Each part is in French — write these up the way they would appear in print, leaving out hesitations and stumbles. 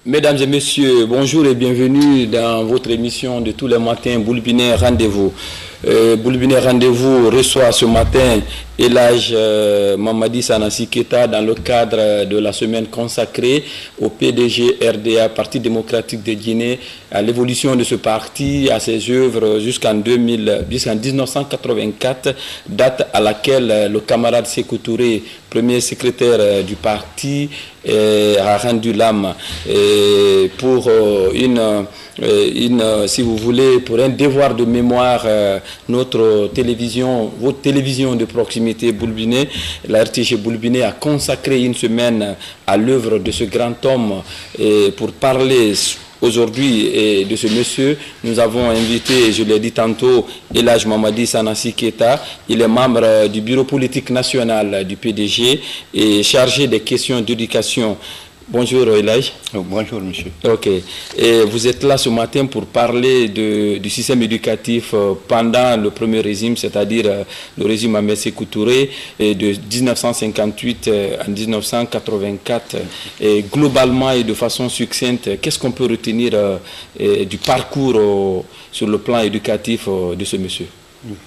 Mesdames et messieurs, bonjour et bienvenue dans votre émission de tous les matins Boulbiner Rendez-vous. Boulbiner Rendez-vous reçoit ce matin Elhadj Mamadi Sanassi Keita dans le cadre de la semaine consacrée au PDG RDA, Parti démocratique de Guinée, à l'évolution de ce parti, à ses œuvres jusqu'en 1984, date à laquelle le camarade Sékou Touré, premier secrétaire du parti, a rendu l'âme pour si vous voulez, pour un devoir de mémoire, notre télévision, votre télévision de proximité Boulbiner, la RTG Boulbiner a consacré une semaine à l'œuvre de ce grand homme. Et pour parler aujourd'hui de ce monsieur, nous avons invité, je l'ai dit tantôt, Elhadj Mamadi Sanassi Keita. Il est membre du bureau politique national du PDG et chargé des questions d'éducation. Bonjour Elhadj. Bonjour monsieur. Ok. Et vous êtes là ce matin pour parler du système éducatif pendant le premier régime, c'est-à-dire le régime Ahmed Sékou Touré, de 1958 à 1984. Et globalement et de façon succincte, qu'est-ce qu'on peut retenir du parcours sur le plan éducatif de ce monsieur?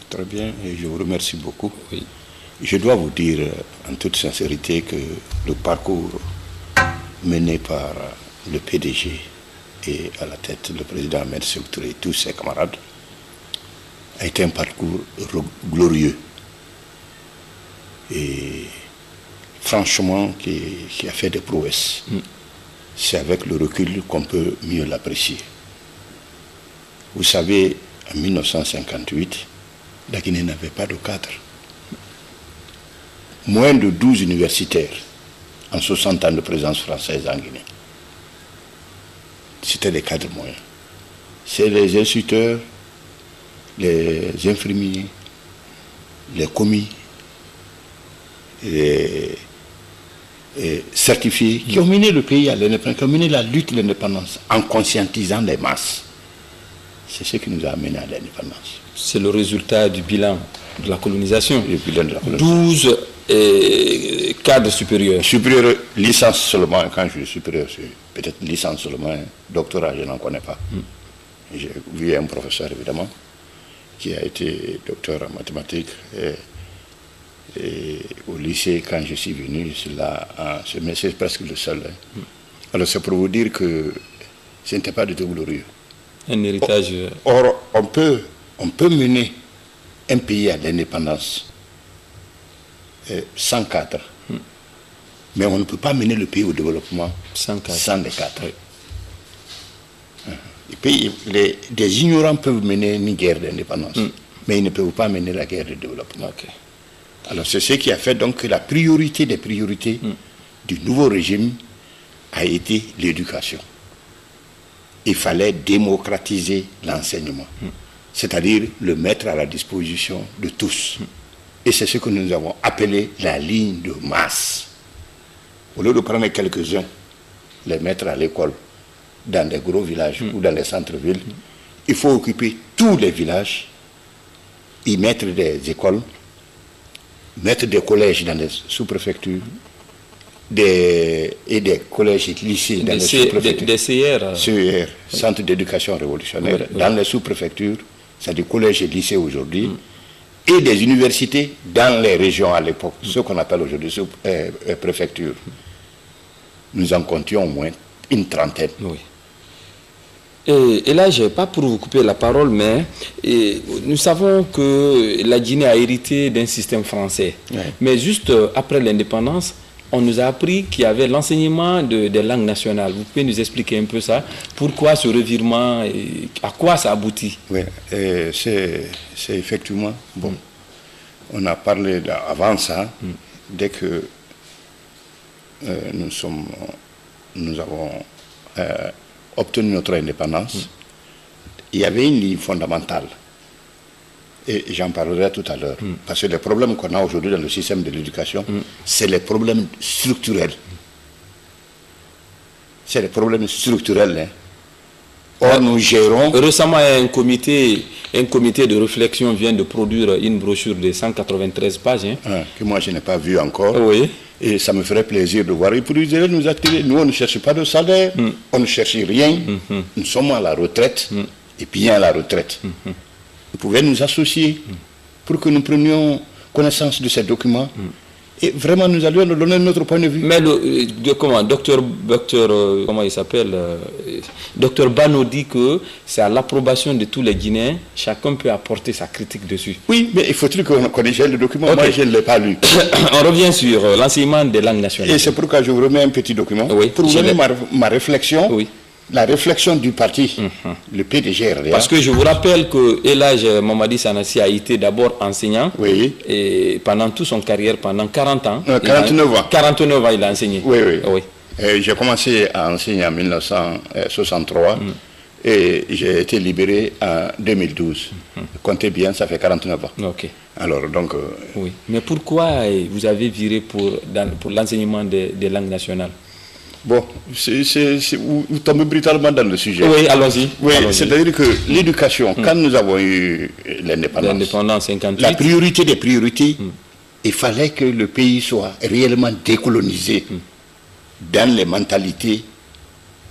Très bien, et je vous remercie beaucoup. Oui. Je dois vous dire en toute sincérité que le parcours mené par le PDG et à la tête le président Ahmed Sékou Touré et tous ses camarades a été un parcours glorieux et franchement qui a fait des prouesses. C'est avec le recul qu'on peut mieux l'apprécier. Vous savez, en 1958, la Guinée n'avait pas de cadre. Moins de 12 universitaires en 60 ans de présence française en Guinée. C'était des cadres moyens. C'est les instituteurs, les infirmiers, les commis, les certifiés qui ont mené le pays à l'indépendance, qui ont mené la lutte de l'indépendance en conscientisant les masses. C'est ce qui nous a amené à l'indépendance. C'est le résultat du bilan de la colonisation. Le bilan de la colonisation. 12 cadres supérieurs. Supérieur, licence seulement, quand je dis supérieur, c'est peut-être licence seulement, doctorat, je n'en connais pas. J'ai vu un professeur, évidemment, qui a été docteur en mathématiques. Et au lycée, quand je suis venu, c'est presque le seul. Alors c'est pour vous dire que ce n'était pas du tout glorieux. Un héritage. Or, on peut mener un pays à l'indépendance sans cadre. Mais on ne peut pas mener le pays au développement sans des cadres. Des ignorants peuvent mener une guerre d'indépendance, mais ils ne peuvent pas mener la guerre de développement. Alors c'est ce qui a fait donc que la priorité des priorités du nouveau régime a été l'éducation. Il fallait démocratiser l'enseignement, c'est-à-dire le mettre à la disposition de tous. Et c'est ce que nous avons appelé la ligne de masse. Au lieu de prendre quelques-uns, les mettre à l'école dans des gros villages ou dans les centres-villes, il faut occuper tous les villages, y mettre des écoles, mettre des collèges dans les sous-préfectures, des collèges et lycées dans les sous-préfectures. Des CR. CER, Centre d'éducation révolutionnaire, dans les sous-préfectures, c'est des collèges et lycées aujourd'hui, et des universités dans les régions à l'époque, ce qu'on appelle aujourd'hui préfecture. Nous en comptions au moins une trentaine. Oui. Et là, je n'ai pas pour vous couper la parole, mais nous savons que la Guinée a hérité d'un système français. Oui. Mais juste après l'indépendance, on nous a appris qu'il y avait l'enseignement des langues nationales. Vous pouvez nous expliquer un peu ça? Pourquoi ce revirement et à quoi ça aboutit? Oui, c'est effectivement... Bon, on a parlé avant ça, dès que nous avons obtenu notre indépendance, il y avait une ligne fondamentale. Et j'en parlerai tout à l'heure. Parce que les problèmes qu'on a aujourd'hui dans le système de l'éducation, c'est les problèmes structurels. C'est les problèmes structurels. Hein. Or, nous gérons... Récemment, un comité de réflexion vient de produire une brochure de 193 pages. Hein. Que moi, je n'ai pas vu encore. Oui. Et ça me ferait plaisir de voir. Et pour nous activer, nous, on ne cherche pas de salaire, on ne cherche rien. Nous sommes à la retraite, et bien à la retraite. Vous pouvez nous associer pour que nous prenions connaissance de ces documents et vraiment nous allions nous donner notre point de vue. Mais comment il s'appelle, docteur Bano dit que c'est à l'approbation de tous les Guinéens, chacun peut apporter sa critique dessus. Oui, mais il faut-il qu'on connaisse le document. Okay. Moi, je ne l'ai pas lu. On revient sur l'enseignement des langues nationales. Et c'est pourquoi je vous remets un petit document pour vous donner ma réflexion. Oui. La réflexion du parti, le PDG. Parce que je vous rappelle que Elhadj Mamadi Sanassi a été d'abord enseignant et pendant toute son carrière, pendant 40 ans. 49 ans. 49 ans, il a enseigné. Oui. J'ai commencé à enseigner en 1963 et j'ai été libéré en 2012. Comptez bien, ça fait 49 ans. Ok. Alors donc... Oui. Mais pourquoi vous avez viré pour l'enseignement des langues nationales? Bon, vous tombez brutalement dans le sujet. Oui, allons-y. Oui, c'est-à-dire que l'éducation, quand nous avons eu l'indépendance, 58, la priorité des priorités, il fallait que le pays soit réellement décolonisé dans les mentalités,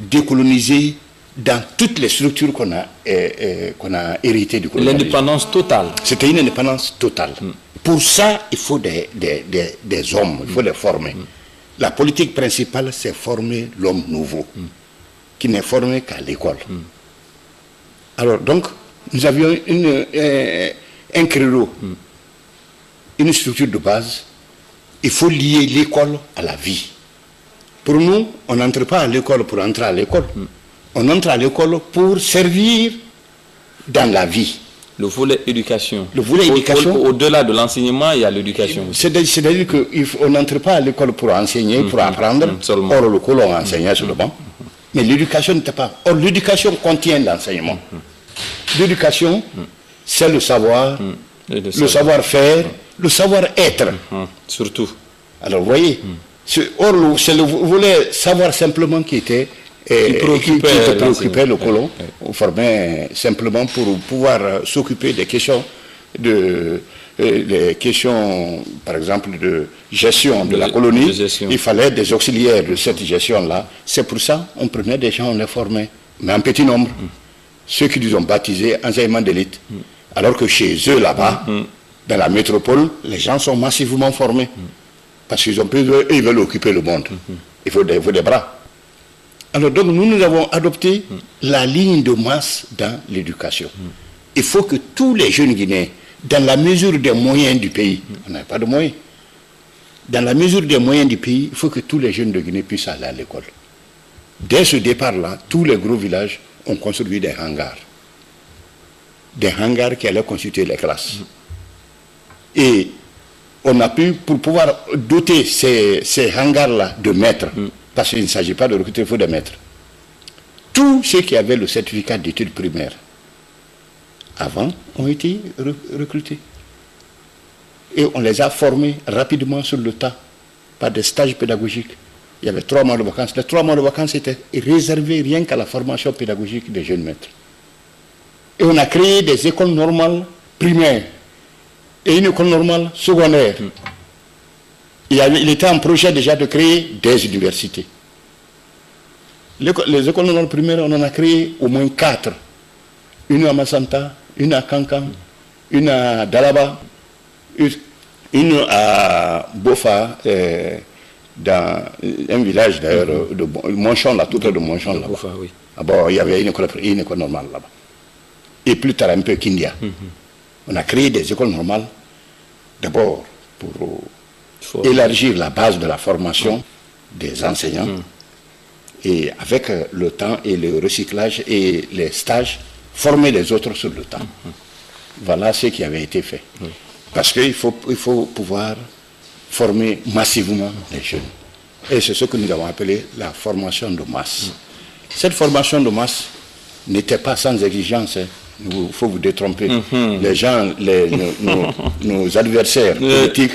décolonisé dans toutes les structures qu'on a héritées du colonialisme. L'indépendance totale. C'était une indépendance totale. Pour ça, il faut des hommes, il faut les former. La politique principale, c'est former l'homme nouveau, qui n'est formé qu'à l'école. Alors, donc, nous avions un credo, une structure de base. Il faut lier l'école à la vie. Pour nous, on n'entre pas à l'école pour entrer à l'école. On entre à l'école pour servir dans la vie. Le volet éducation. Le volet éducation. Au-delà de l'enseignement, il y a l'éducation. C'est-à-dire qu'on n'entre pas à l'école pour enseigner, pour apprendre. Or, le cours, on enseignait sur le banc. Mais l'éducation n'était pas. Or, l'éducation contient l'enseignement. L'éducation, c'est le savoir, le savoir-faire, le savoir-être. Surtout. Alors, vous voyez, or, c'est le volet savoir simplement qui était... qui préoccupait le colon, formé simplement pour pouvoir s'occuper des questions par exemple, de gestion de la colonie. Il fallait des auxiliaires de cette gestion-là. C'est pour ça qu'on prenait des gens, on les formait, mais en petit nombre. Ceux qui nous ont baptisés enseignement d'élite. Alors que chez eux, là-bas, dans la métropole, les gens sont massivement formés. Parce qu'ils ont besoin, ils veulent occuper le monde. Il faut des bras. Alors donc nous avons adopté la ligne de masse dans l'éducation. Il faut que tous les jeunes Guinéens, dans la mesure des moyens du pays, on n'a pas de moyens, dans la mesure des moyens du pays, il faut que tous les jeunes de Guinée puissent aller à l'école. Dès ce départ-là, tous les gros villages ont construit des hangars. Des hangars qui allaient constituer les classes. Et on a pu, pour pouvoir doter ces hangars-là de maîtres, parce qu'il ne s'agit pas de recruter, il faut des maîtres. Tous ceux qui avaient le certificat d'études primaires avant ont été recrutés. Et on les a formés rapidement sur le tas par des stages pédagogiques. Il y avait 3 mois de vacances. Les 3 mois de vacances étaient réservés rien qu'à la formation pédagogique des jeunes maîtres. Et on a créé des écoles normales primaires et une école normale secondaire. il était en projet déjà de créer des universités. Les écoles normales primaires, on en a créé au moins 4. Une à Massanta, une à Kankan, une à Dalaba, une à Bofa, dans un village d'ailleurs, de Monchon, là, tout près de Monchon. Là Bofa, oui. Bon, il y avait une école normale là-bas. Et plus tard, un peu Kindia. On a créé des écoles normales, d'abord pour élargir la base de la formation des enseignants. Et avec le temps et le recyclage et les stages, former les autres sur le temps. Voilà ce qui avait été fait. Parce qu'il faut pouvoir former massivement les jeunes. Et c'est ce que nous avons appelé la formation de masse. Cette formation de masse n'était pas sans exigence. Il faut vous détromper. Les gens, nos adversaires politiques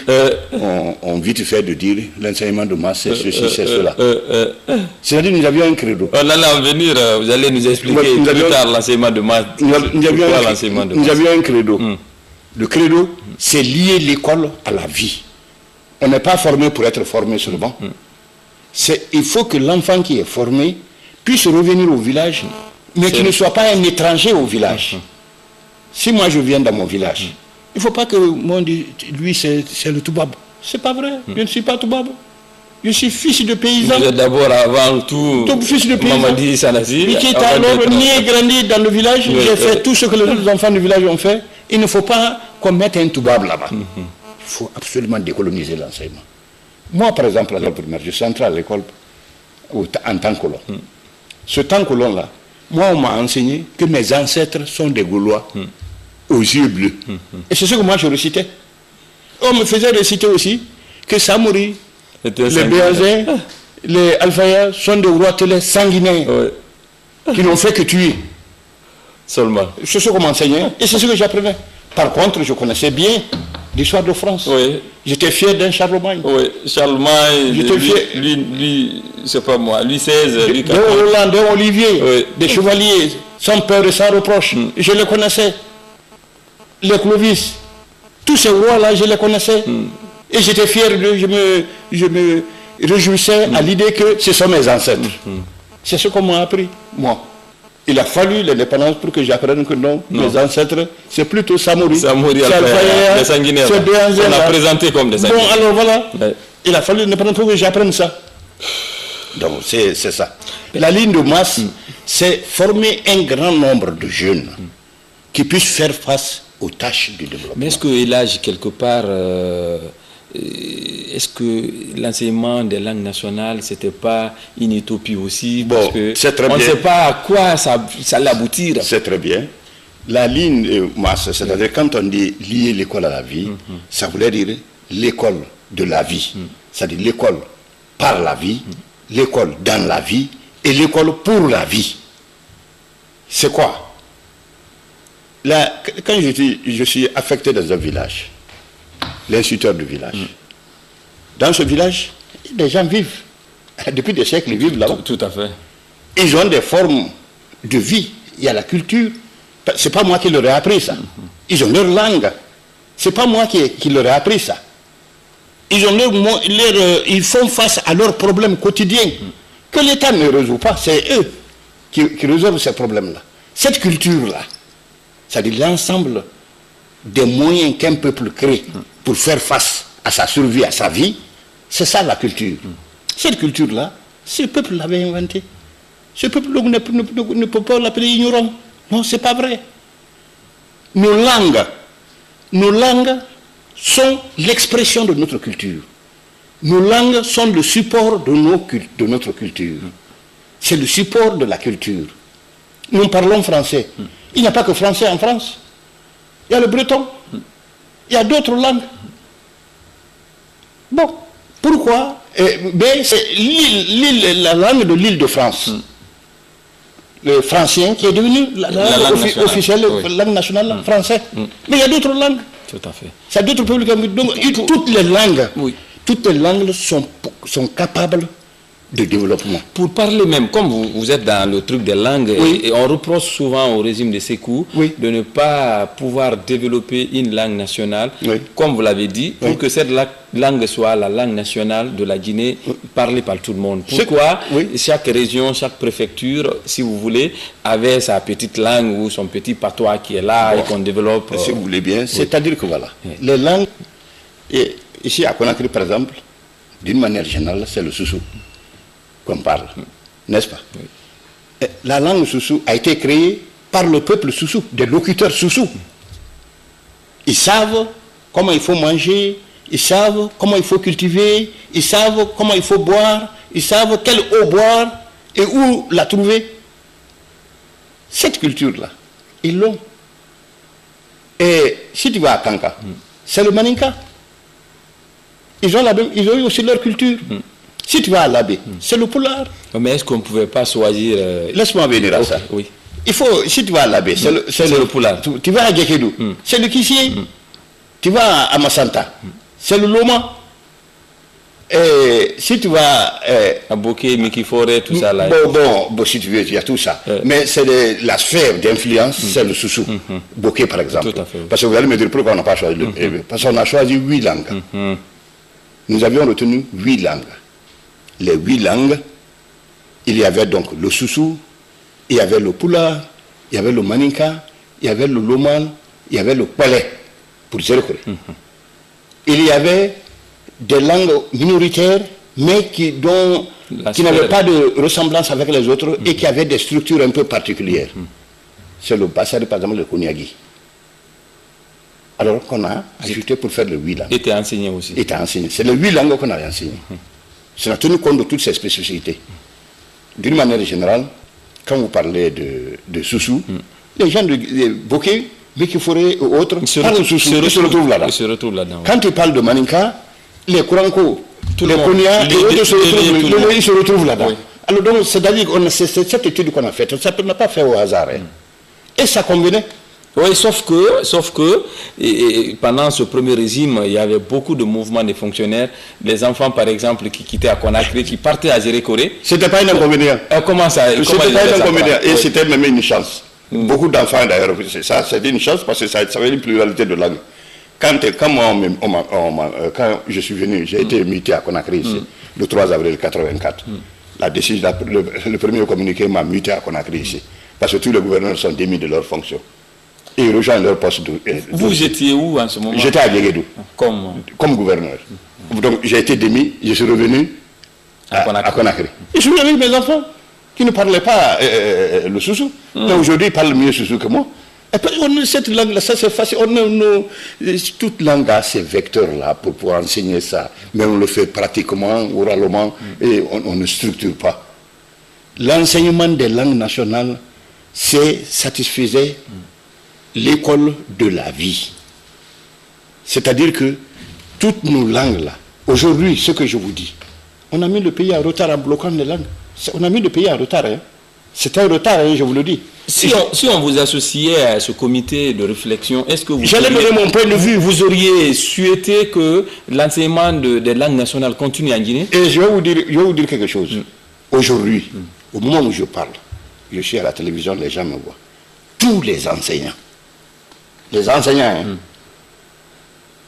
ont vite fait de dire l'enseignement de masse, c'est ceci, c'est cela. C'est-à-dire nous avions un credo. On allait en venir, vous allez nous expliquer plus tard l'enseignement de masse. Nous avions un credo. Le credo, c'est lier l'école à la vie. On n'est pas formé pour être formé seulement. Il faut que l'enfant qui est formé puisse revenir au village, mais qu'il ne soit pas un étranger au village. Si moi je viens dans mon village, il ne faut pas que moi dise, lui c'est le Toubab. C'est pas vrai, je ne suis pas Toubab. Je suis fils de paysan. Vous êtes d'abord avant tout fils de paysan. Mamadi Sanassi. Qui est alors né et grandi dans le village, j'ai fait tout ce que les autres enfants du village ont fait. Il ne faut pas qu'on mette un Toubab là-bas. Il faut absolument décoloniser l'enseignement. Moi par exemple, à l'école primaire, je suis entré à l'école en tant que colon. Ce temps colon-là, moi, on m'a enseigné que mes ancêtres sont des Gaulois aux yeux bleus. Et c'est ce que moi je récitais. On me faisait réciter aussi que Samori, les Béazins, les Alfaya sont des roitelets sanguinaires qui n'ont fait que tuer. Seulement. C'est ce qu'on m'enseignait et c'est ce que j'apprenais. Par contre, je connaissais bien l'histoire de France. J'étais fier d'un Charlemagne. Charlemagne, lui c'est pas moi, lui 16, lui 14. D'un Hollande, d'un Olivier, des chevaliers, sans peur et sans reproche. Je les connaissais. Les Clovis, tous ces rois-là, je les connaissais. Et j'étais fier d'eux, je me réjouissais à l'idée que ce sont mes ancêtres. C'est ce qu'on m'a appris, moi. Il a fallu l'indépendance pour que j'apprenne que non, mes ancêtres, c'est plutôt Samori. Samori, les sanguinaires. On a présenté comme des sanguinaires. Bon, alors voilà. Il a fallu l'indépendance pour que j'apprenne ça. Donc, c'est ça. La ligne de masse, c'est former un grand nombre de jeunes qui puissent faire face aux tâches du développement. Mais est-ce que, Elage, quelque part, est-ce que l'enseignement des langues nationales, c'était pas une utopie aussi? Parce que on ne sait pas à quoi ça allait aboutir. C'est très bien. La ligne de masse, c'est-à-dire quand on dit lier l'école à la vie, ça voulait dire l'école de la vie. C'est-à-dire l'école par la vie, l'école dans la vie et l'école pour la vie. C'est quoi? Là, quand je suis affecté dans un village, l'instituteur du village, dans ce village, des gens vivent. Depuis des siècles, ils vivent là-bas. Tout à fait. Ils ont des formes de vie. Il y a la culture. C'est pas moi qui leur ai appris ça. Ils ont leur langue. C'est pas moi qui leur ai appris ça. Ils ont ils font face à leurs problèmes quotidiens que l'État ne résout pas. C'est eux qui résolvent ces problèmes-là. Cette culture-là, c'est-à-dire l'ensemble des moyens qu'un peuple crée pour faire face à sa survie, à sa vie, c'est ça la culture. Cette culture-là, ce peuple l'avait inventée. Ce peuple ne peut pas l'appeler ignorant. Non, c'est pas vrai. Nos langues sont l'expression de notre culture. Nos langues sont le support de notre culture. C'est le support de la culture. Nous parlons français. Il n'y a pas que français en France. Il y a le breton. Il y a d'autres langues. Bon, pourquoi? C'est la langue de l'île de France. Le français qui est devenu la langue officielle, langue nationale, français. Mais il y a d'autres langues. Tout à fait. Il y a d'autres peuples. Donc, toutes les langues sont capables de développement. Pour parler même, comme vous êtes dans le truc des langues, oui. et on reproche souvent au régime de Sékou oui. de ne pas pouvoir développer une langue nationale, oui. comme vous l'avez dit, pour que cette langue soit la langue nationale de la Guinée, parlée par tout le monde. Pourquoi chaque région, chaque préfecture, si vous voulez, avait sa petite langue ou son petit patois qui est là et qu'on développe. Si vous voulez bien, c'est-à-dire que voilà, les langues, et ici à Conakry par exemple, d'une manière générale, c'est le Soussou qu'on parle, n'est-ce pas? La langue Soussou a été créée par le peuple Soussou, des locuteurs Soussou. Ils savent comment il faut manger, ils savent comment il faut cultiver, ils savent comment il faut boire, ils savent quelle eau boire et où la trouver. Cette culture-là, ils l'ont. Et si tu vas à Kanka, c'est le Maninka. Ils ont eu aussi leur culture. Si tu vas à l'Abbé, c'est le Poulard. Mais est-ce qu'on ne pouvait pas choisir... Laisse-moi venir à ça. Oui. Il faut, si tu vas à l'Abbé, c'est le Poulard. Tu vas à Gekedou, c'est le Kissier. Tu vas à Massanta, c'est le Loma. Et si tu vas... à Boké, Mikifore, tout ça là. Bon, si tu veux, il y a tout ça. Mais c'est la sphère d'influence, c'est le Soussou. Boké, par exemple. Tout à fait. Parce que vous allez me dire pourquoi on n'a pas choisi le... Parce qu'on a choisi 8 langues. Nous avions retenu 8 langues. Les 8 langues, il y avait donc le Soussou, il y avait le Poula, il y avait le Maninka, il y avait le Lomal, il y avait le Palais, pour dire que. Il y avait des langues minoritaires, mais qui n'avaient pas de ressemblance avec les autres et qui avaient des structures un peu particulières. C'est le Bassari, par exemple, le Konyagi. Alors qu'on a ajouté pour faire les 8 langues. Était enseigné aussi. Était enseigné. C'est les 8 langues qu'on a enseignées. C'est tenu compte de toutes ces spécificités. D'une manière générale, quand vous parlez de Soussou, les gens de Boké, Mikifore et autres parlent de Soussou, ils se retrouvent là-dedans. Quand ils parlent de Maninka, les Kouranko, les Konya, et autres ils se retrouvent là-dedans. Oui. Alors donc, c'est-à-dire que c'est cette étude qu'on a faite, ça ne peut pas faire au hasard. Et ça combinait. Oui, sauf que pendant ce premier régime, il y avait beaucoup de mouvements de fonctionnaires. Les enfants, par exemple, qui quittaient à Conakry, qui partaient à Zérékoré. C'était pas un inconvénient. Comment ça? C'était pas un inconvénient. Et c'était même une chance. Beaucoup d'enfants, d'ailleurs, c'est ça. C'était une chance parce que ça avait une pluralité de langues. Quand je suis venu, j'ai été muté à Conakry ici, le 3 avril 1984. La décision, le premier communiqué m'a muté à Conakry ici. Parce que tous les gouverneurs sont démis de leurs fonctions. Et ils rejoignent leur poste. Vous étiez où en ce moment? J'étais à Guéguédou. Comme gouverneur. Donc j'ai été démis, je suis revenu à Conakry. Et je suis avec mes enfants qui ne parlaient pas le Soussou. Mais aujourd'hui, ils parlent mieux Soussou que moi. Et puis, cette langue-là, ça c'est facile. Toute langue a ces vecteurs-là pour pouvoir enseigner ça. Mais on le fait pratiquement, oralement, et on ne structure pas. L'enseignement des langues nationales, satisfaisait l'école de la vie. C'est-à-dire que toutes nos langues-là, aujourd'hui, ce que je vous dis, on a mis le pays en retard en bloquant les langues. On a mis le pays en retard. C'est un retard, je vous le dis. Si on vous associait à ce comité de réflexion, est-ce que vous... J'allais donner mon point de vue. Vous auriez souhaité que l'enseignement des langues nationales continue en Guinée? Et je vais vous dire quelque chose. Aujourd'hui, au moment où je parle, je suis à la télévision, les gens me voient. Tous les enseignants,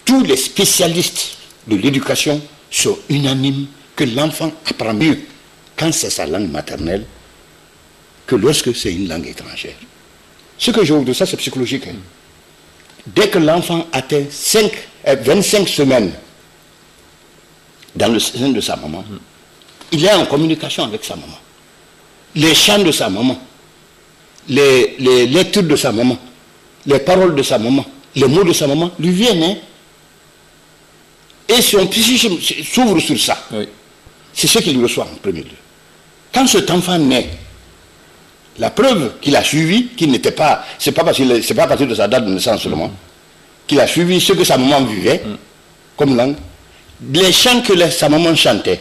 tous les spécialistes de l'éducation sont unanimes que l'enfant apprend mieux quand c'est sa langue maternelle que lorsque c'est une langue étrangère. Ce que je vous dis, ça c'est psychologique. Dès que l'enfant atteint 25 semaines dans le sein de sa maman, il est en communication avec sa maman. Les chants de sa maman, les lectures de sa maman, les paroles de sa maman, les mots de sa maman lui viennent. Et son psychisme s'ouvre sur ça. Oui. C'est ce qu'il reçoit en premier lieu. Quand cet enfant naît, la preuve qu'il a suivi, qu'il n'était pas, c'est pas à partir de sa date de naissance seulement, qu'il a suivi ce que sa maman vivait comme langue, les chants que sa maman chantait,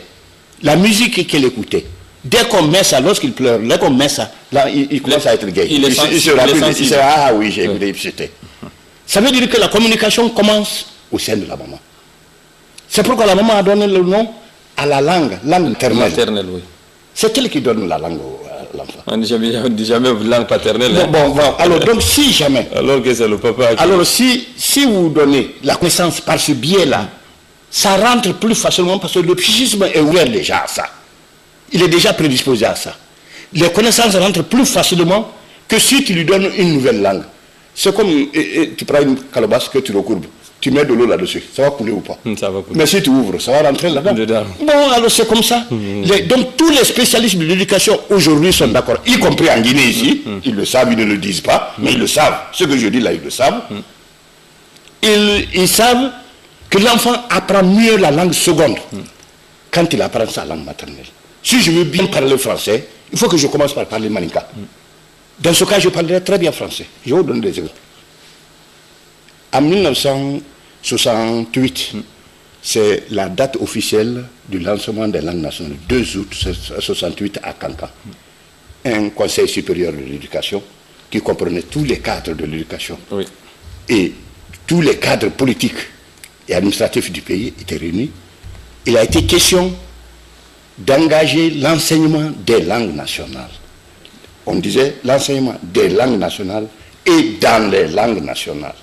la musique qu'elle écoutait. Dès qu'on met ça, lorsqu'il pleure, dès qu'on met ça, là, il commence à être gay. Il se rappelle, il se dit, ah oui, j'ai écouté, c'était. Ça veut dire que la communication commence au sein de la maman. C'est pourquoi la maman a donné le nom à la langue maternelle. Maternelle, oui. C'est elle qui donne la langue à l'enfant. On ne dit jamais langue paternelle. Bon, Hein. bon, alors donc si jamais. Alors que c'est le papa qui... Alors si vous donnez la connaissance par ce biais-là, ça rentre plus facilement parce que le psychisme est ouvert déjà à ça. Il est déjà prédisposé à ça. Les connaissances rentrent plus facilement que si tu lui donnes une nouvelle langue. C'est comme tu prends une calebasse que tu recourbes. Tu mets de l'eau là-dessus, ça va couler ou pas? Ça va couler. Mais si tu ouvres, ça va rentrer là-dedans. Bon, alors c'est comme ça. Donc tous les spécialistes de l'éducation aujourd'hui sont d'accord, y compris en Guinée ici. Ils le savent, ils ne le disent pas, mais ils le savent. Ce que je dis là, ils le savent. Ils savent que l'enfant apprend mieux la langue seconde quand il apprend sa langue maternelle. Si je veux bien parler français, il faut que je commence par parler maninka. Dans ce cas, je parlerai très bien français. Je vais vous donner des exemples. En 1968, c'est la date officielle du lancement des langues nationales. 2 août 1968 à Kankan. Un conseil supérieur de l'éducation qui comprenait tous les cadres de l'éducation. Oui. Et tous les cadres politiques et administratifs du pays étaient réunis. Il a été question d'engager l'enseignement des langues nationales. On disait l'enseignement des langues nationales et dans les langues nationales.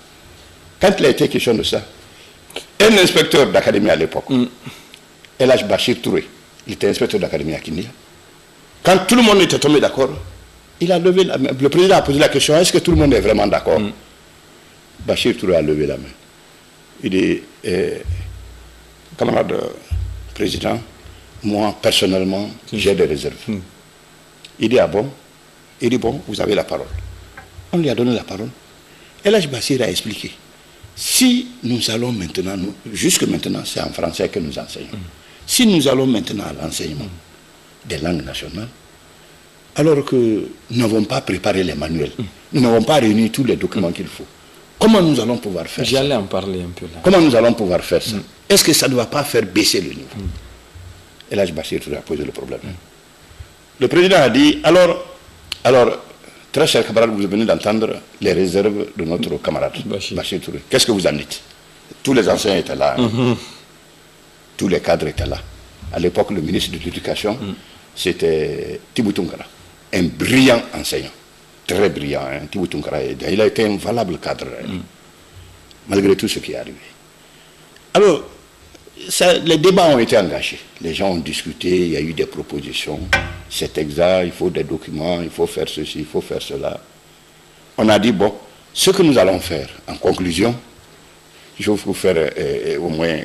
Quand il a été question de ça, un inspecteur d'académie à l'époque, El Bachir Touré, il était inspecteur d'académie à Kindia. Quand tout le monde était tombé d'accord, il a levé la main. Le président a posé la question, est-ce que tout le monde est vraiment d'accord? Bachir Touré a levé la main. Il dit, camarade président, moi personnellement, j'ai des réserves. Il dit, ah bon? Il dit, bon, vous avez la parole. On lui a donné la parole. El Bachir a expliqué. Si nous allons maintenant, jusque maintenant, c'est en français que nous enseignons. Si nous allons maintenant à l'enseignement des langues nationales, alors que nous n'avons pas préparé les manuels, nous n'avons pas réuni tous les documents qu'il faut, comment nous allons pouvoir faire ça? J'allais en parler un peu là. Comment nous allons pouvoir faire ça? Est-ce que ça ne va pas faire baisser le niveau? Et là, Bachir a posé le problème. Le président a dit, alors, très cher camarade, vous venez d'entendre les réserves de notre camarade Bachir Touré. Qu'est-ce que vous en dites? Tous les enseignants étaient là. Tous les cadres étaient là. À l'époque, le ministre de l'Éducation, c'était Tibou Tounkara. Un brillant enseignant. Très brillant, hein, Tibou Tounkara. Il a été un valable cadre, malgré tout ce qui est arrivé. Alors, les débats ont été engagés. Les gens ont discuté, il y a eu des propositions. C'est exact, il faut des documents, il faut faire ceci, il faut faire cela. On a dit, bon, ce que nous allons faire, en conclusion, je vais vous faire au moins...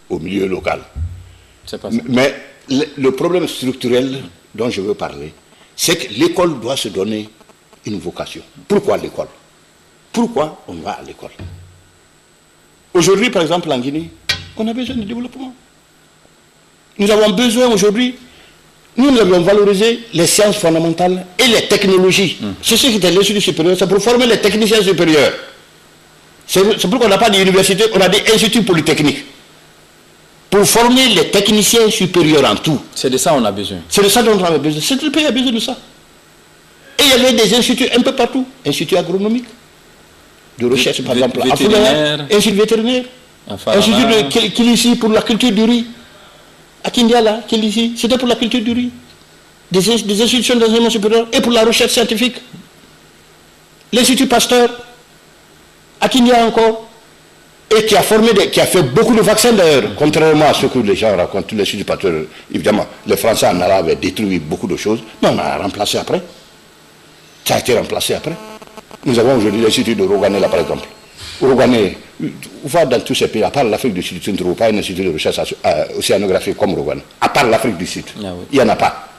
au milieu local. C'est pas ça. Mais le problème structurel dont je veux parler, c'est que l'école doit se donner une vocation. Pourquoi l'école? Pourquoi on va à l'école? Aujourd'hui, par exemple, en Guinée, on a besoin de développement. Nous avons besoin aujourd'hui, nous avons valorisé les sciences fondamentales et les technologies. C'est ce qui était l'institut supérieur, c'est pour former les techniciens supérieurs. C'est pourquoi on n'a pas d'université, on a des instituts polytechniques. Pour former les techniciens supérieurs en tout. C'est de ça qu'on a besoin. C'est de ça dont on a besoin. C'est le pays a besoin de ça. Et il y avait des instituts un peu partout. Institut agronomique, de recherche par exemple, à Foulaïa, institut vétérinaire, institut de Kilisi pour la culture du riz. À Kindiala, Kilisi, c'était pour la culture du riz. Des institutions d'enseignement supérieur et pour la recherche scientifique. L'Institut Pasteur, à Kindiala encore, et qui a formé, qui a fait beaucoup de vaccins d'ailleurs, contrairement à ce que les gens racontent, l'Institut Pasteur, évidemment, les Français en Arabe avaient détruit beaucoup de choses, mais on a remplacé après. Ça a été remplacé après. Nous avons aujourd'hui l'Institut de Rogané, là par exemple. Rogané, on voit dans tous ces pays, à part l'Afrique du Sud, tu ne trouves pas un institut de recherche océanographique comme Rogané. À part l'Afrique du Sud. Ah oui. Il n'y en a pas.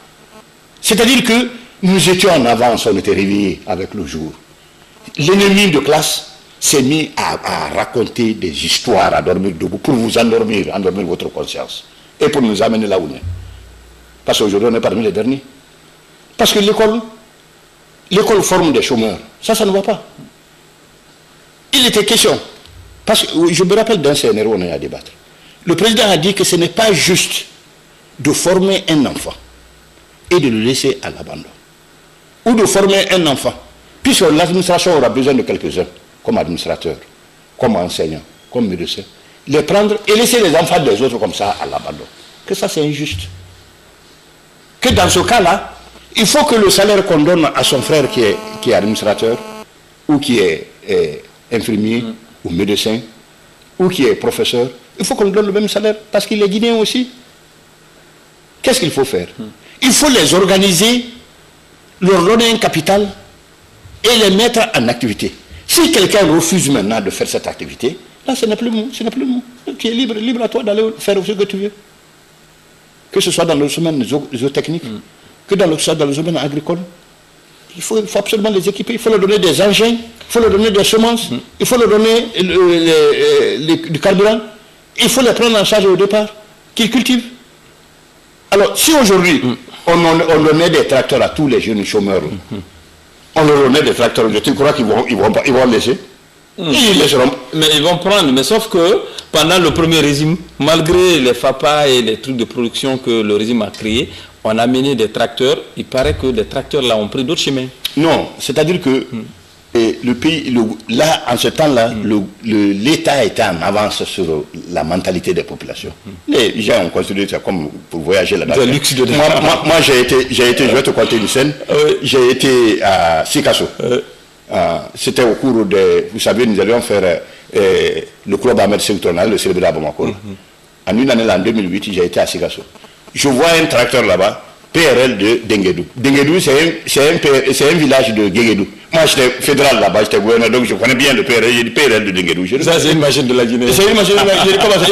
C'est-à-dire que nous étions en avance, on était réveillés avec le jour. L'ennemi de classe s'est mis à raconter des histoires, à dormir debout, pour vous endormir votre conscience. Et pour nous amener là où on est. Parce qu'aujourd'hui, on est parmi les derniers. Parce que l'école forme des chômeurs. Ça ne va pas. Il était question, parce que je me rappelle d'un CNRO, on a à débattre. Le président a dit que ce n'est pas juste de former un enfant et de le laisser à l'abandon. Ou de former un enfant, puisque l'administration aura besoin de quelques-uns, comme administrateurs, comme enseignants, comme médecins, les prendre et laisser les enfants des autres comme ça à l'abandon. Que ça c'est injuste. Que dans ce cas-là, il faut que le salaire qu'on donne à son frère qui est administrateur, ou qui est infirmier, ou médecin, ou qui est professeur, il faut qu'on lui donne le même salaire, parce qu'il est guinéen aussi. Qu'est-ce qu'il faut faire? Il faut les organiser, leur donner un capital, et les mettre en activité. Si quelqu'un refuse maintenant de faire cette activité, là ce n'est plus mou, tu es libre à toi d'aller faire ce que tu veux. Que ce soit dans le domaine zootechnique, que dans le domaine agricole. Il faut absolument les équiper, il faut leur donner des engins, il faut leur donner des semences, il faut leur donner du carburant, il faut les prendre en charge au départ, qu'ils cultivent. Alors, si aujourd'hui, on donnait des tracteurs à tous les jeunes chômeurs, on leur donnait des tracteurs, tu crois qu'ils vont laisser? Ils laisseront. Mais ils vont prendre, mais sauf que pendant le premier régime, malgré les FAPA et les trucs de production que le régime a créés, on a mené des tracteurs. Il paraît que les tracteurs là ont pris d'autres chemins. Non, c'est-à-dire que le pays, là, en ce temps-là, l'État était en avance sur la mentalité des populations. Les gens ont considéré ça comme pour voyager là-bas. Moi j'ai été, je vais te conter une scène, j'ai été à Sikasso. C'était au cours de, vous savez, nous allions faire le club Ahmed Séoutonal, le célébrer à Bamako. En une année, en 2008, j'ai été à Sikasso. Je vois un tracteur là-bas, PRL de Denguédou. Denguédou, c'est un village de Guéguédou. Moi, j'étais fédéral là-bas, j'étais gouverneur, donc je connais bien le PRL, j'ai dit PRL de Denguédou. Ça, c'est une machine de la Guinée. C'est une machine de la Guinée. Comment ça?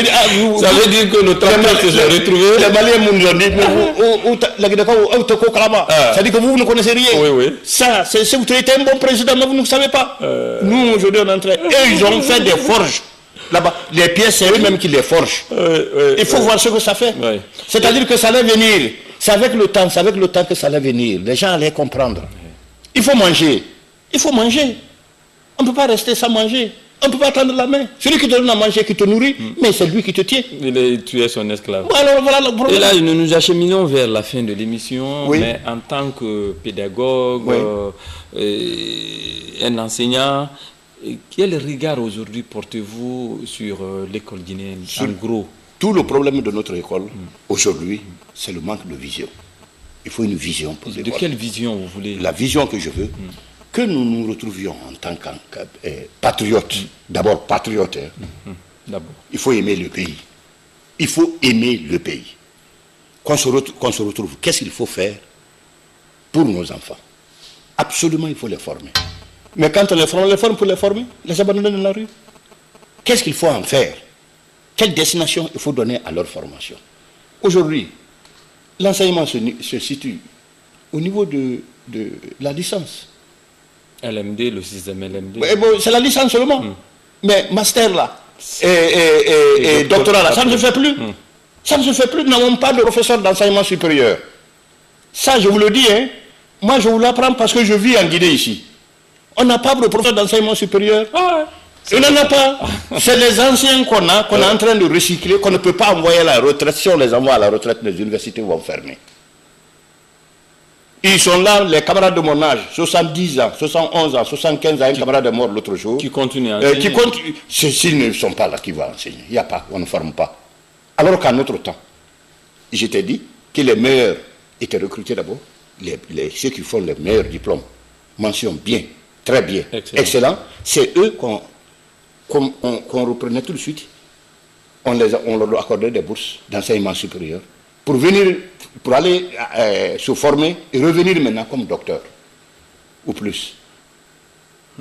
Ça veut dire que le tracteur que j'ai retrouvé... Les Maliens m'ont dit, la Guinée, ça dit que vous ne connaissez rien. Oui, oui. Ça, si vous êtes un bon président, mais vous ne savez pas. Nous, aujourd'hui, on est en train... Eux, ils ont fait des forges. Là-bas, les pièces, c'est eux-mêmes qui les forgent. Il faut voir ce que ça fait. C'est-à-dire que ça allait venir. C'est avec le temps que ça allait venir. Les gens allaient comprendre. Il faut manger. Il faut manger. On ne peut pas rester sans manger. On ne peut pas tendre la main. Celui qui te donne à manger, qui te nourrit, mais c'est lui qui te tient. Tu es son esclave. Alors, voilà le problème. Et là, nous nous acheminons vers la fin de l'émission, mais en tant que pédagogue, un enseignant, quel regard aujourd'hui portez-vous sur l'école guinéenne, en gros? Tout le problème de notre école, aujourd'hui, c'est le manque de vision. Il faut une vision pour l'école. De quelle vision vous voulez? La vision que je veux, que nous nous retrouvions en tant que patriotes. D'abord patriotes. Il faut aimer le pays. Il faut aimer le pays. Qu'on se retrouve, qu'est-ce qu'il faut faire pour nos enfants? Absolument, il faut les former. Mais quand on les forme pour les former, les abandonner dans la rue. Qu'est-ce qu'il faut en faire? quelle destination il faut donner à leur formation. Aujourd'hui, l'enseignement se situe au niveau de la licence. LMD, le système LMD. Bon, c'est la licence seulement. Mais master là, et doctorat là, ça ne se fait plus. Ça ne se fait plus. Nous n'avons pas de professeur d'enseignement supérieur. Ça, je vous le dis, hein. Moi, je vous l'apprends parce que je vis en Guinée ici. On n'a pas de professeur d'enseignement supérieur. On n'en a pas. C'est les anciens qu'on est en train de recycler, qu'on ne peut pas envoyer à la retraite. Si on les envoie à la retraite, les universités vont fermer. Ils sont là, les camarades de mon âge, 70 ans, 71 ans, 75 ans, un camarade est mort l'autre jour. Qui continue à enseigner. S'ils ne sont pas là, qui va enseigner? Il n'y a pas, on ne forme pas. Alors qu'en notre temps, je t'ai dit que les meilleurs étaient recrutés d'abord, ceux qui font les meilleurs diplômes, mention bien, très bien, excellent, c'est eux qu'on reprenait tout de suite. On leur accordait des bourses d'enseignement supérieur pour aller se former et revenir maintenant comme docteur ou plus.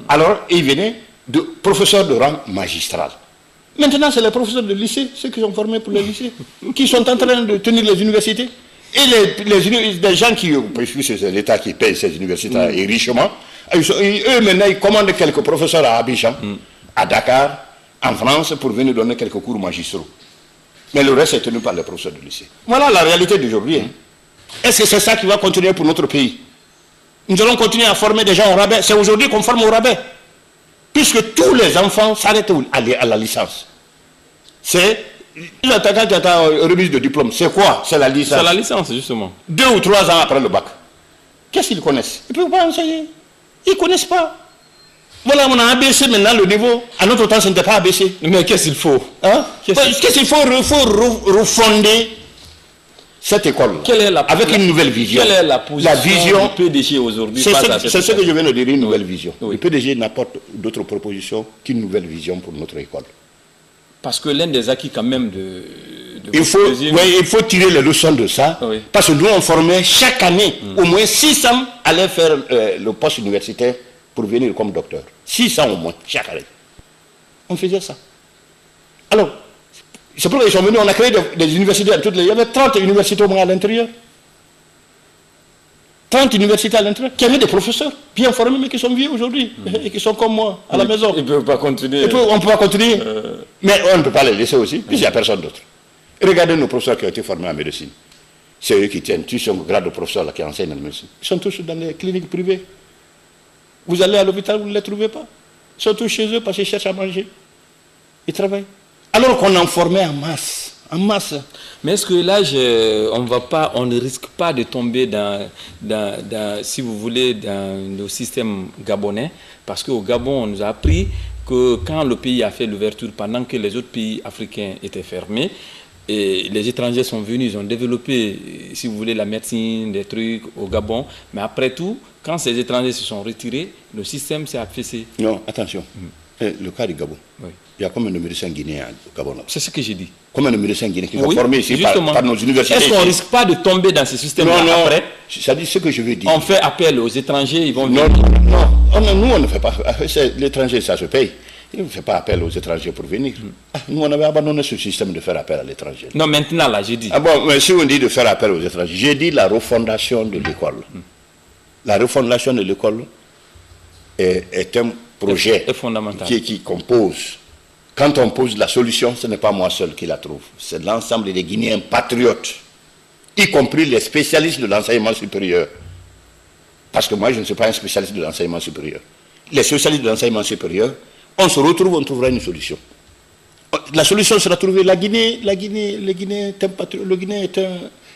Alors, ils venaient de professeurs de rang magistral. Maintenant, c'est les professeurs de lycée, ceux qui sont formés pour les lycées, qui sont en train de tenir les universités. Et les gens qui, puisque c'est l'État qui paye ces universités et richement, eux maintenant, ils commandent quelques professeurs à Abidjan, à Dakar, en France, pour venir donner quelques cours magistraux. Mais le reste est tenu par les professeurs de lycée. Voilà la réalité d'aujourd'hui. Est-ce que c'est ça qui va continuer pour notre pays? Nous allons continuer à former des gens au rabais. C'est aujourd'hui qu'on forme au rabais. Puisque tous les enfants s'arrêtent à la licence. C'est l'attaquant qui a remise de diplôme. C'est quoi? C'est la licence. C'est la licence, justement. 2 ou 3 ans après le bac. Qu'est-ce qu'ils connaissent? Ils ne peuvent pas enseigner. Ils ne connaissent pas. Voilà, on a abaissé maintenant le niveau. À notre temps, ce n'était pas abaissé. Mais qu'est-ce qu'il faut? Qu'est-ce qu'il faut? Il faut refonder cette école avec une nouvelle vision. Quelle est la position du PDG aujourd'hui? C'est ce que je viens de dire, une nouvelle vision. Le PDG n'apporte d'autres propositions qu'une nouvelle vision pour notre école. Parce que l'un des acquis quand même il faut tirer les leçons de ça. Parce que nous, on formait chaque année, au moins 600 allaient faire le poste universitaire pour venir comme docteur. 600 au moins, chaque année. On faisait ça. Alors, c'est pour qu'ils sont venus, on a créé des universités à toutes les... Il y avait 30 universités au moins à l'intérieur. 30 universités à l'intérieur, qui avaient des professeurs bien formés, mais qui sont vieux aujourd'hui, et qui sont comme moi, à la maison. Ils ne peuvent pas continuer. On ne peut pas continuer. Mais on ne peut pas les laisser aussi, puisqu'il n'y a personne d'autre. Regardez nos professeurs qui ont été formés en médecine. C'est eux qui tiennent, tous ces grades de professeurs là, qui enseignent en médecine. Ils sont tous dans les cliniques privées. Vous allez à l'hôpital, vous ne les trouvez pas. Ils sont tous chez eux parce qu'ils cherchent à manger. Ils travaillent. Alors qu'on en formait en masse. En masse. Mais est-ce que là, on ne risque pas de tomber si vous voulez, dans le système gabonais? Parce qu'au Gabon, on nous a appris que quand le pays a fait l'ouverture, pendant que les autres pays africains étaient fermés, et les étrangers sont venus, ils ont développé, si vous voulez, la médecine, des trucs au Gabon. Mais après tout, quand ces étrangers se sont retirés, le système s'est affaissé. Non, attention. Le cas du Gabon. Oui. Il y a combien de médecins guinéens au Gabon? C'est ce que j'ai dit. Combien de médecins guinéens qui sont formés ici par nos universités? Est-ce qu'on ne risque pas de tomber dans ce système-là après? Ça dit ce que je veux dire. On fait appel aux étrangers, ils vont venir. Non, nous on ne fait pas. L'étranger, ça se paye. Il ne fait pas appel aux étrangers pour venir. Nous, on avait abandonné ce système de faire appel à l'étranger. Non, maintenant, là, j'ai dit. Ah bon, mais si on dit de faire appel aux étrangers, j'ai dit la refondation de l'école. La refondation de l'école est un projet qui compose. Quand on pose la solution, ce n'est pas moi seul qui la trouve. C'est l'ensemble des Guinéens patriotes, y compris les spécialistes de l'enseignement supérieur. Parce que moi, je ne suis pas un spécialiste de l'enseignement supérieur. Les spécialistes de l'enseignement supérieur, on se retrouve, on trouvera une solution. La solution sera trouvée. Le Guinéen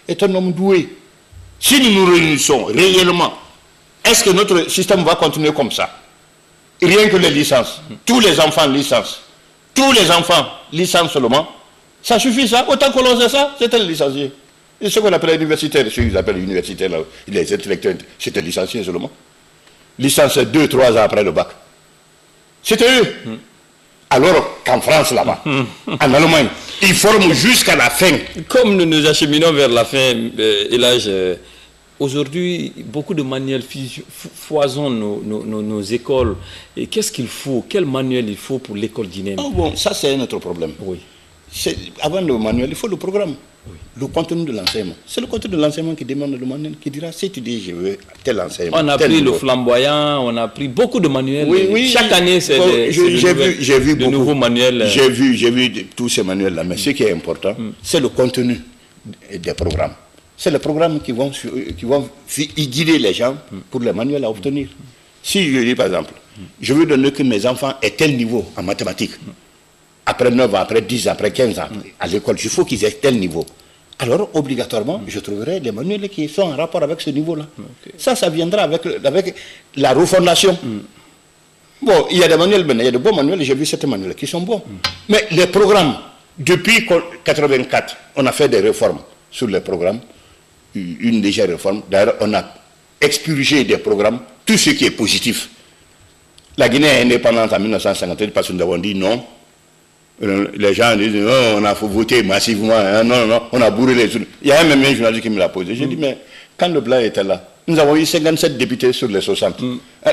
est un homme doué. Si nous nous réunissons réellement, est-ce que notre système va continuer comme ça? Rien que les licences. Tous les enfants licence. Tous les enfants licence seulement. Ça suffit ça? Autant que l'on sait ça, c'était les licenciés. Et ce qu'on appelle universitaire, ceux qu'ils appellent universitaires, là, les intellectuels, c'était licenciés seulement. Licence 2-3 ans après le bac. C'était eux. Alors qu'en France, là-bas, en Allemagne, ils forment jusqu'à la fin. Comme nous nous acheminons vers la fin, Elhadj, aujourd'hui, beaucoup de manuels foisonnent nos écoles. Et qu'est-ce qu'il faut? Quel manuel il faut pour l'école guinéenne? Oh bon, ça c'est un autre problème. Oui. avant le manuel, il faut le programme. Oui. Le contenu de l'enseignement. C'est le contenu de l'enseignement qui demande le manuel, qui dira si tu dis je veux tel enseignement. On a pris le flamboyant, on a pris beaucoup de manuels. Oui, oui. Chaque année, c'est j'ai vu de nouveaux manuels. J'ai vu tous ces manuels-là, mais ce qui est important, c'est le contenu des programmes. C'est les programmes qui vont guider les gens pour les manuels à obtenir. Si je dis par exemple, je veux donner que mes enfants aient tel niveau en mathématiques, après 9 ans, après 10 ans, après 15 ans, à l'école, il faut qu'ils aient tel niveau. Alors, obligatoirement, je trouverai les manuels qui sont en rapport avec ce niveau-là. Okay. Ça viendra avec la refondation. Bon, il y a des manuels, il y a de bons manuels, j'ai vu certains manuels qui sont bons. Mais les programmes, depuis 1984, on a fait des réformes sur les programmes, une légère réforme. D'ailleurs, on a expurgé des programmes, tout ce qui est positif. La Guinée est indépendante en 1958 parce que nous avons dit non. Les gens disent oh, on a voté massivement, hein, non, on a bourré les urnes. Il y a même un journaliste qui me l'a posé. J'ai dit mais quand le blanc était là, nous avons eu 57 députés sur les 60.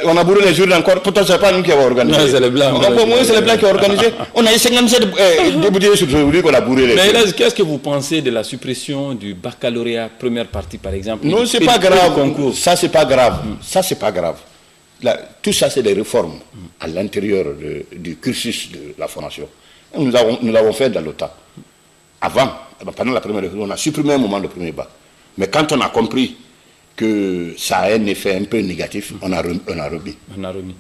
On a bourré les urnes encore, pourtant ce n'est pas nous qui avons organisé. Non, c'est les blancs. C'est les blancs qui ont organisé. On a eu 57 députés sur les urnes qu'on a bourré les urnes. Mais qu'est-ce que vous pensez de la suppression du baccalauréat première partie par exemple? Non, c'est pas grave. Ça, c'est pas grave. Ça, c'est pas grave. Tout ça, c'est des réformes à l'intérieur du cursus de la formation. Nous l'avons fait dans le temps. Avant, pendant la première réforme, on a supprimé un moment le premier bac. Mais quand on a compris que ça a un effet un peu négatif, on a remis.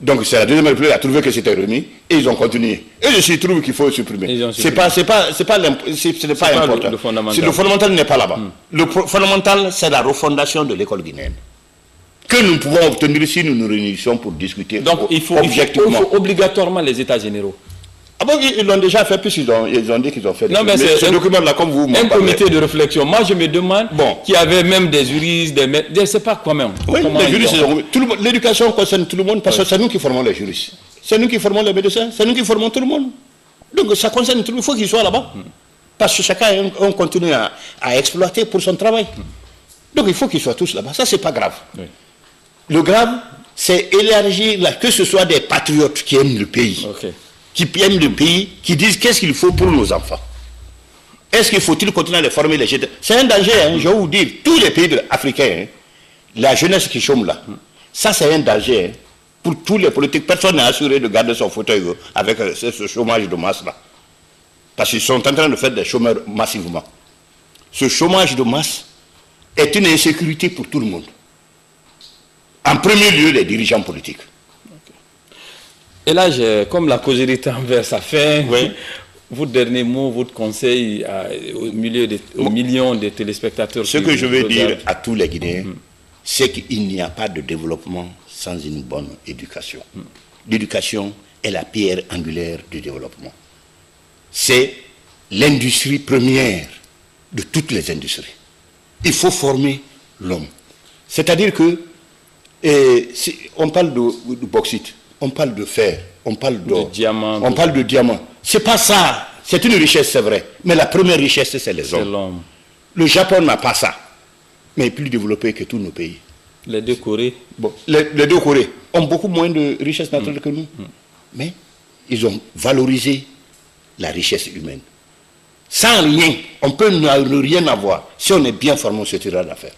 Donc c'est la deuxième république qui a trouvé que c'était remis et ils ont continué. Et je trouve qu'il faut supprimer. Ce n'est pas important. Le fondamental n'est pas là-bas. Le fondamental, c'est la refondation de l'école guinéenne. Que nous pouvons obtenir si nous nous réunissons pour discuter. Donc il faut obligatoirement les états généraux. Ah bon, ils l'ont déjà fait, puisqu'ils ont dit qu'ils ont fait. Non, mais c'est ce document-là, comme vous un comité de réflexion. Moi, je me demande qu'il y avait même des juristes, je ne sais pas quoi même. Oui, les juristes, l'éducation concerne tout le monde, parce que c'est nous qui formons les juristes. C'est nous qui formons les médecins, c'est nous qui formons tout le monde. Donc ça concerne tout le monde, il faut qu'ils soient là-bas. Parce que chacun continue à exploiter pour son travail. Donc il faut qu'ils soient tous là-bas. Ça, c'est pas grave. Oui. Le grave, c'est élargir, que ce soit des patriotes qui aiment le pays. Okay. Qui aiment le pays, qui disent qu'est-ce qu'il faut pour nos enfants. Est-ce qu'il faut-il continuer à les former, les jeunes? C'est un danger, hein, je vais vous dire, tous les pays africains, hein, la jeunesse qui chôme là, ça c'est un danger. Hein, pour tous les politiques, personne n'est assuré de garder son fauteuil avec ce chômage de masse là. Parce qu'ils sont en train de faire des chômeurs massivement. Ce chômage de masse est une insécurité pour tout le monde. En premier lieu, les dirigeants politiques. Et là, comme la causerie tend vers sa fin, oui. Votre dernier mot, votre conseil aux millions de téléspectateurs. Ce que je veux dire à tous les Guinéens, c'est qu'il n'y a pas de développement sans une bonne éducation. L'éducation est la pierre angulaire du développement. C'est l'industrie première de toutes les industries. Il faut former l'homme. C'est-à-dire que, on parle de bauxite. On parle de fer, on parle d'or, on parle de diamant. C'est pas ça. C'est une richesse, c'est vrai. Mais la première richesse, c'est les hommes. Le Japon n'a pas ça. Mais il est plus développé que tous nos pays. Les deux Corées. Bon, les deux Corées ont beaucoup moins de richesse naturelle que nous. Mais ils ont valorisé la richesse humaine. Sans rien, on peut ne rien avoir. Si on est bien formé, on se tirera d'affaire.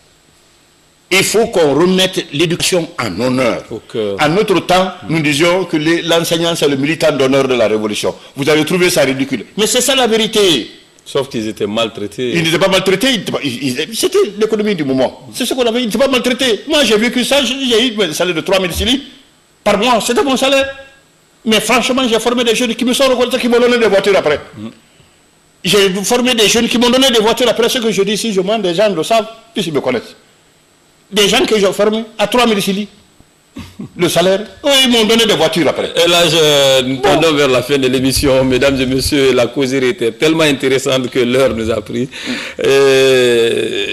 Il faut qu'on remette l'éducation en honneur. En notre temps, nous disions que l'enseignant, c'est le militant d'honneur de la Révolution. Vous avez trouvé ça ridicule. Mais c'est ça la vérité. Sauf qu'ils étaient maltraités. Ils n'étaient pas maltraités. C'était l'économie du moment. C'est ce qu'on avait. Ils n'étaient pas maltraités. Moi, j'ai vu que ça, j'ai eu un salaire de 3 000 célis par mois. C'était mon salaire. Mais franchement, j'ai formé des jeunes qui me sont reconnaissants, qui m'ont donné des voitures après. J'ai formé des jeunes qui m'ont donné des voitures après. Ce que je dis ici, je mens, des gens le savent, puisqu'ils me connaissent. Des gens que j'ai formés à 3 000 célis. Le salaire, oui, ils m'ont donné des voitures après. Et là, nous tendons vers la fin de l'émission. Mesdames et messieurs, la causerie était tellement intéressante que l'heure nous a pris.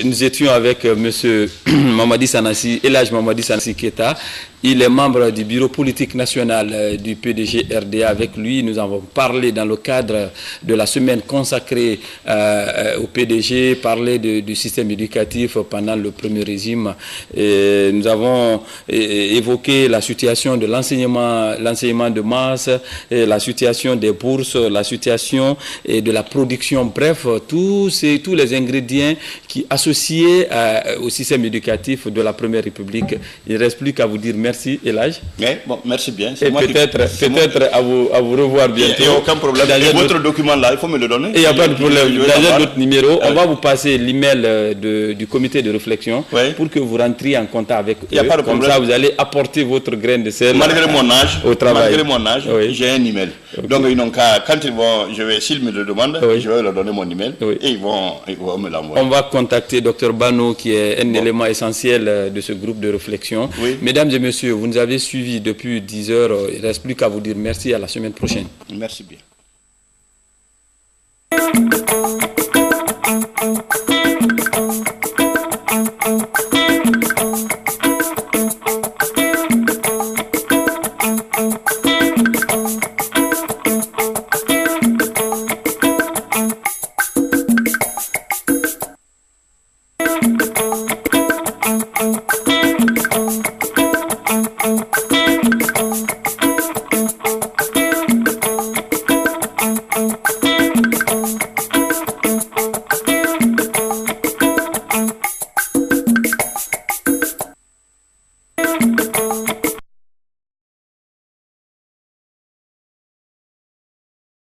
Nous étions avec M. Mamadi Sanassi, Elhadj Mamadi Sanassi Keita. Il est membre du bureau politique national du PDG RDA. Avec lui, nous avons parlé dans le cadre de la semaine consacrée au PDG, parlé du système éducatif pendant le premier régime. Et nous avons évoqué évoqué la situation de l'enseignement de masse, la situation des bourses, la situation de la production, bref, tous les ingrédients qui associés au système éducatif de la Première République. Il ne reste plus qu'à vous dire merci, Elhadj. Bon, merci bien. Et peut-être à vous revoir bientôt. Il n'y a aucun problème. Et votre document là, il faut me le donner. Il n'y a pas de problème. Dans notre numéro, on va vous passer l'email du comité de réflexion pour que vous rentriez en contact avec eux. Il n'y a pas de Comme problème. ça, vous allez apporter votre grain de sel au travail. Malgré mon âge, Oui. j'ai un email. Okay. Donc, ils n'ont qu'à, quand s'ils me le demandent, je vais leur donner mon email et ils vont me l'envoyer. On va contacter Dr Bano, qui est un élément essentiel de ce groupe de réflexion. Oui. Mesdames et messieurs, vous nous avez suivis depuis 10 heures. Il ne reste plus qu'à vous dire merci, à la semaine prochaine. Merci bien.